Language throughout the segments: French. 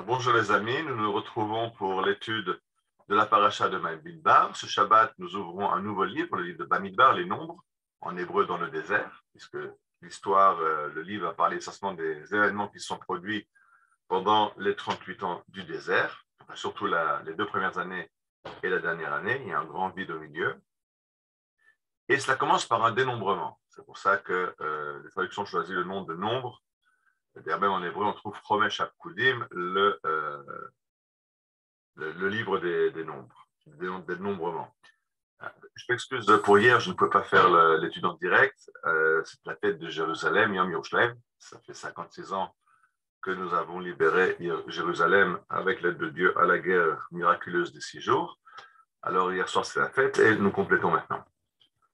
Bonjour les amis, nous nous retrouvons pour l'étude de la paracha de Bamidbar. Ce Shabbat, nous ouvrons un nouveau livre, le livre de Bamidbar, les nombres, en hébreu dans le désert, puisque l'histoire, le livre a parlé essentiellement des événements qui se sont produits pendant les 38 ans du désert, surtout les 2 premières années et la dernière année. Il y a un grand vide au milieu. Et cela commence par un dénombrement. C'est pour ça que les traductions ont choisi le nom de nombre. D'ailleurs, même en hébreu, on trouve Chomesh Apkudim, le livre des nombres, des dénombrements. Je m'excuse pour hier, je ne peux pas faire l'étude en direct. C'est la fête de Jérusalem, Yom Yerushalayim. Ça fait 56 ans que nous avons libéré Jérusalem avec l'aide de Dieu à la guerre miraculeuse des 6 jours. Alors hier soir, c'est la fête et nous complétons maintenant.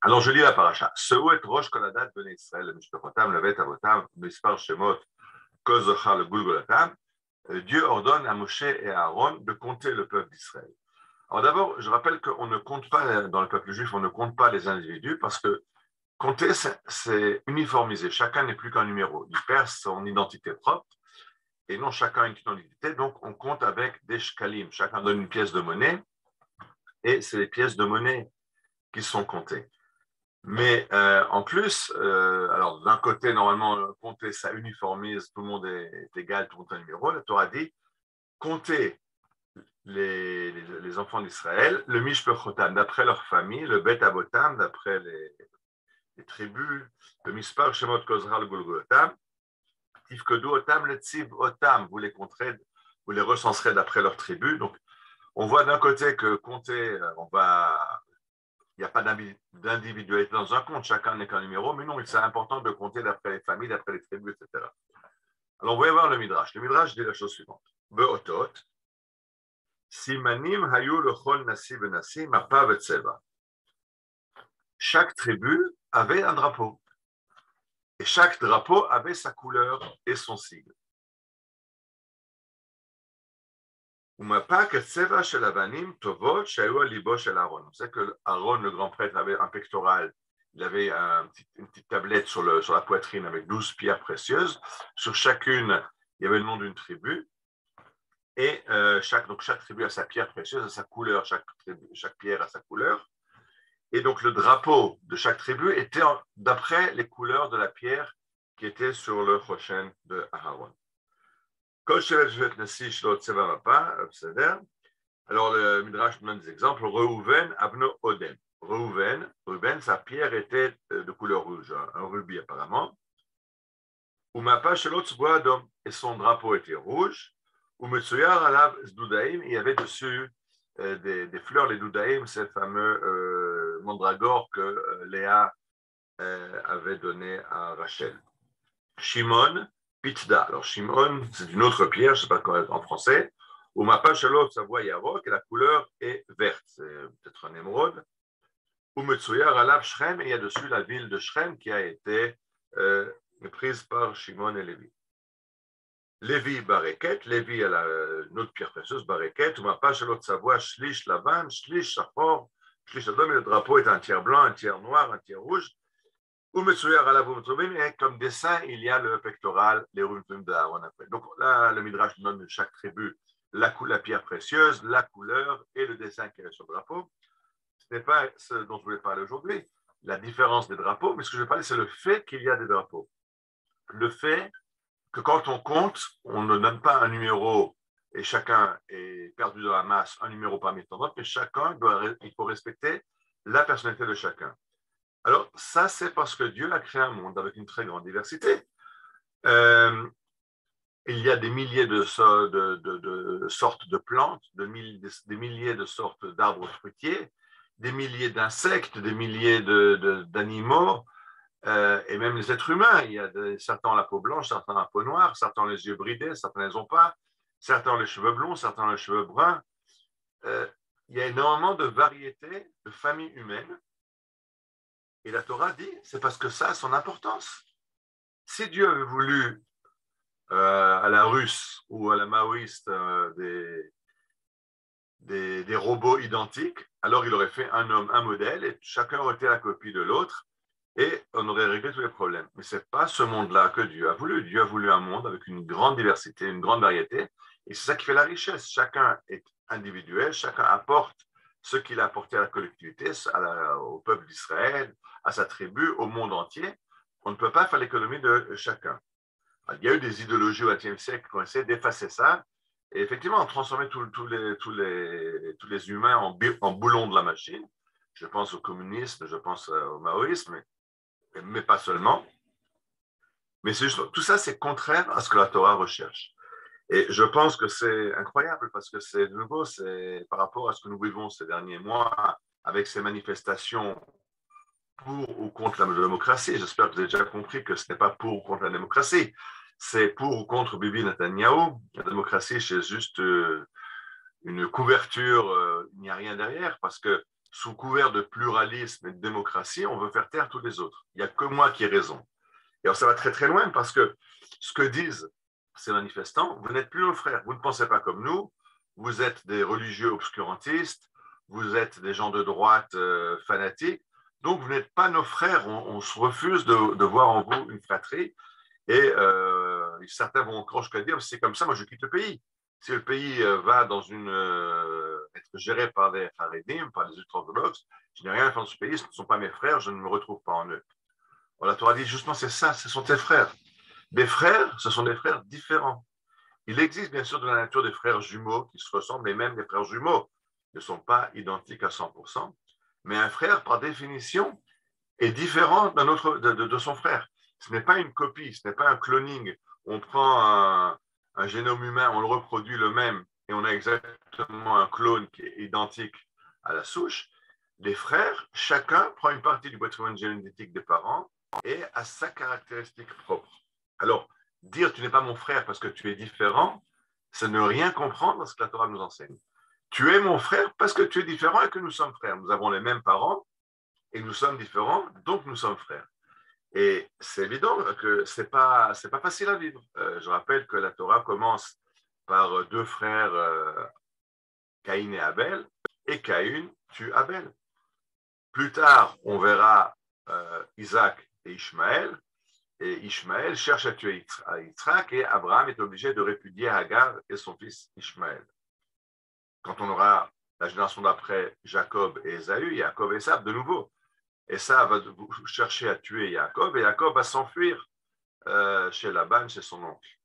Alors je lis la paracha. Seu et rosh koladat ben Israël, mishpachotam, levet avotam, mispar shemot, kol zochar le gulgolatam. Dieu ordonne à Moshe et à Aaron de compter le peuple d'Israël. Alors d'abord, je rappelle qu'on ne compte pas, dans le peuple juif, on ne compte pas les individus parce que compter, c'est uniformiser. Chacun n'est plus qu'un numéro. Il perd son identité propre et non chacun une identité. Donc, on compte avec des shkalim. Chacun donne une pièce de monnaie et c'est les pièces de monnaie qui sont comptées. Mais en plus, alors d'un côté, normalement, compter, ça uniformise, tout le monde est égal, tout le monde a un numéro. La Torah dit, compter les enfants d'Israël, le Mishpechotam d'après leur famille, le Bet Abotam d'après les tribus, le Mispar Shemot Kozra le Golgotam, Tifkedu Otam le Tzib Otam, vous les compterez, vous les recenserez d'après leur tribu. Donc, on voit d'un côté que compter, il n'y a pas d'individualité dans un compte, chacun n'est qu'un numéro, mais non, c'est important de compter d'après les familles, d'après les tribus, etc. Alors, on va voir le Midrash. Le Midrash dit la chose suivante. Be'otot, Simanim hayu lechol nasi benasi mapa vetseva. Chaque tribu avait un drapeau. Et chaque drapeau avait sa couleur et son sigle. Umapa ketseva shel avanim tovot shayu al libo shel Aaron. On sait que Aaron, le grand prêtre, avait un pectoral. Il avait une petite tablette sur la poitrine avec 12 pierres précieuses. Sur chacune, il y avait le nom d'une tribu. Et chaque tribu a sa pierre précieuse, a sa couleur. Chaque pierre a sa couleur. Et donc, le drapeau de chaque tribu était d'après les couleurs de la pierre qui était sur le choshen de Aaron. Alors, le Midrash donne des exemples. Reuven, Abno, Odem. Reuven, sa pierre était de couleur rouge, un rubis apparemment. Umapa, Shelot, Adom, et son drapeau était rouge. Umetsoyar, Alav, Zdudaim, il y avait dessus des fleurs, les doudaïm, c'est le fameux mandragore que Léa avait donné à Rachel. Shimon, Pitda. Alors Shimon, c'est une autre pierre, je ne sais pas comment en français. Au Mapa Shalot, ça voit Yarok, et la couleur est verte, c'est peut-être un émeraude. Ou Metsuyar Alav Shrem, et il y a dessus la ville de Shrem qui a été prise par Shimon et Lévi. Lévi Bareket, Lévi a une autre pierre précieuse, Bareket, ou Mapa Shalot Savoie, Shlish Lavan, Shlish Shachor, Shlish Adom, et le drapeau est un tiers blanc, un tiers noir, un tiers rouge. Et comme dessin, il y a le pectoral, les rumtum d'Aaron après. Donc là, le Midrash donne de chaque tribu la pierre précieuse, la couleur et le dessin qui est sur le drapeau. Ce n'est pas ce dont je voulais parler aujourd'hui, la différence des drapeaux, mais ce que je vais parler, c'est le fait qu'il y a des drapeaux. Le fait que quand on compte, on ne donne pas un numéro et chacun est perdu dans la masse, un numéro parmi tant d'autres, mais il faut respecter la personnalité de chacun. Alors, ça, c'est parce que Dieu a créé un monde avec une très grande diversité. Il y a des milliers de sortes de plantes, des milliers de sortes d'arbres fruitiers, des milliers d'insectes, des milliers d'animaux, et même les êtres humains. Il y a certains ont la peau blanche, certains ont la peau noire, certains ont les yeux bridés, certains ne les ont pas, certains ont les cheveux blonds, certains ont les cheveux bruns. Il y a énormément de variétés de familles humaines. Et la Torah dit, c'est parce que ça a son importance. Si Dieu avait voulu à la russe ou à la maoïste des robots identiques, alors il aurait fait un homme, un modèle, et chacun aurait été la copie de l'autre, et on aurait réglé tous les problèmes. Mais ce n'est pas ce monde-là que Dieu a voulu. Dieu a voulu un monde avec une grande diversité, une grande variété, et c'est ça qui fait la richesse. Chacun est individuel, chacun apporte ce qu'il a apporté à la collectivité, au peuple d'Israël, à sa tribu, au monde entier. On ne peut pas faire l'économie de chacun. Il y a eu des idéologies au XXe siècle qui ont essayé d'effacer ça, et effectivement, on transformait tous les humains en boulons de la machine. Je pense au communisme, je pense au maoïsme, mais pas seulement. Mais tout ça, c'est contraire à ce que la Torah recherche. Et je pense que c'est incroyable parce que c'est de nouveau, c'est par rapport à ce que nous vivons ces derniers mois avec ces manifestations pour ou contre la démocratie. J'espère que vous avez déjà compris que ce n'est pas pour ou contre la démocratie, c'est pour ou contre Bibi Netanyahou. La démocratie, c'est juste une couverture, il n'y a rien derrière parce que sous couvert de pluralisme et de démocratie, on veut faire taire tous les autres. Il n'y a que moi qui ai raison. Et alors ça va très très loin parce que ce que disent ces manifestants, vous n'êtes plus nos frères, vous ne pensez pas comme nous, vous êtes des religieux obscurantistes, vous êtes des gens de droite fanatiques, donc vous n'êtes pas nos frères, on se refuse de voir en vous une fratrie, et certains vont encore jusqu'à dire, c'est comme ça, moi je quitte le pays. Si le pays va être géré par des Haredim, par des ultra-orthodoxes, je n'ai rien à faire dans ce pays, ce ne sont pas mes frères, je ne me retrouve pas en eux. Alors, la Torah dit justement, c'est ça, ce sont tes frères. Des frères, ce sont des frères différents. Il existe bien sûr dans la nature des frères jumeaux qui se ressemblent, mais même les frères jumeaux ne sont pas identiques à 100%. Mais un frère, par définition, est différent de son frère. Ce n'est pas une copie, ce n'est pas un cloning. On prend un génome humain, on le reproduit le même, et on a exactement un clone qui est identique à la souche. Les frères, chacun prend une partie du patrimoine génétique des parents et a sa caractéristique propre. Alors, dire tu n'es pas mon frère parce que tu es différent, c'est ne rien comprendre de ce que la Torah nous enseigne. Tu es mon frère parce que tu es différent et que nous sommes frères. Nous avons les mêmes parents et nous sommes différents, donc nous sommes frères. Et c'est évident que c'est pas facile à vivre. Je rappelle que la Torah commence par deux frères, Caïn et Abel, et Caïn tue Abel. Plus tard, on verra Isaac et Ishmaël cherche à tuer Yitzhak, et Abraham est obligé de répudier Hagar et son fils Ishmaël. Quand on aura la génération d'après Jacob et Ésaü, Jacob et Esav de nouveau. Esav va chercher à tuer Jacob, et Jacob va s'enfuir chez Laban, chez son oncle.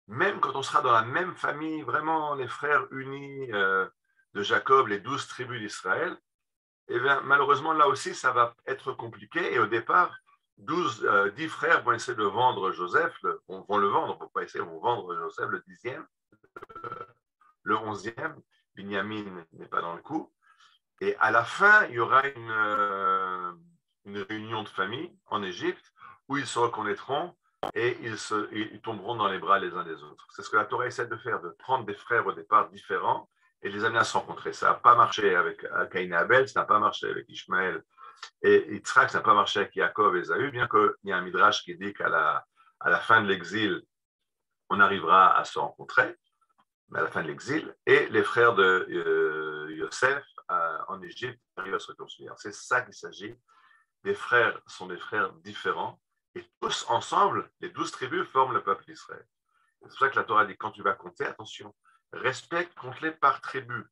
Même quand on sera dans la même famille, vraiment les frères unis de Jacob, les 12 tribus d'Israël, eh bien, malheureusement, là aussi, ça va être compliqué. Et au départ, 10 frères vont essayer de vendre Joseph, vont le vendre, vont pas essayer, vont vendre Joseph le 10e, le 11e. Binyamin n'est pas dans le coup. Et à la fin, il y aura une réunion de famille en Égypte où ils se reconnaîtront et ils tomberont dans les bras les uns des autres. C'est ce que la Torah essaie de faire, de prendre des frères au départ différents et les amener à se rencontrer. Ça n'a pas marché avec Caïn et Abel, ça n'a pas marché avec Ishmaël et Yitzhak, ça n'a pas marché avec Jacob et Ésaü, bien qu'il y a un midrash qui dit qu'à la fin de l'exil, on arrivera à se rencontrer, mais à la fin de l'exil, et les frères de Yosef en Égypte arrivent à se réconcilier. C'est ça qu'il s'agit. Les frères sont des frères différents, et tous ensemble, les 12 tribus forment le peuple d'Israël. C'est pour ça que la Torah dit, quand tu vas compter, attention, respecte, compte-les par tribu.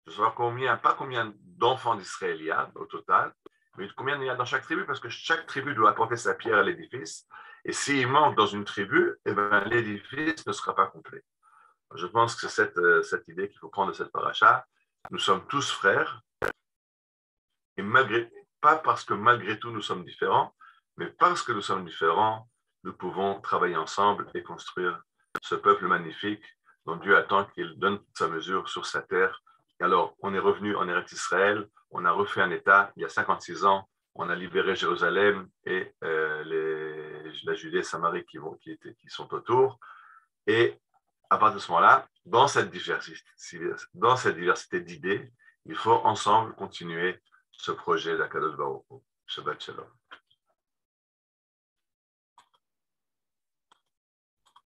Je veux savoir pas combien d'enfants d'Israël il y a au total, mais combien il y a dans chaque tribu, parce que chaque tribu doit apporter sa pierre à l'édifice. Et s'il manque dans une tribu, eh ben, l'édifice ne sera pas complet. Je pense que c'est cette idée qu'il faut prendre de cette paracha. Nous sommes tous frères, et pas parce que malgré tout nous sommes différents, mais parce que nous sommes différents, nous pouvons travailler ensemble et construire ce peuple magnifique dont Dieu attend qu'il donne toute sa mesure sur sa terre. Et alors, on est revenu en Eretz Israël, on a refait un État il y a 56 ans, on a libéré Jérusalem et la Judée et Samarie qui sont autour. Et à partir de ce moment-là, dans cette diversité d'idées, il faut ensemble continuer ce projet d'Akadosh Baruch Hu. Shabbat Shalom.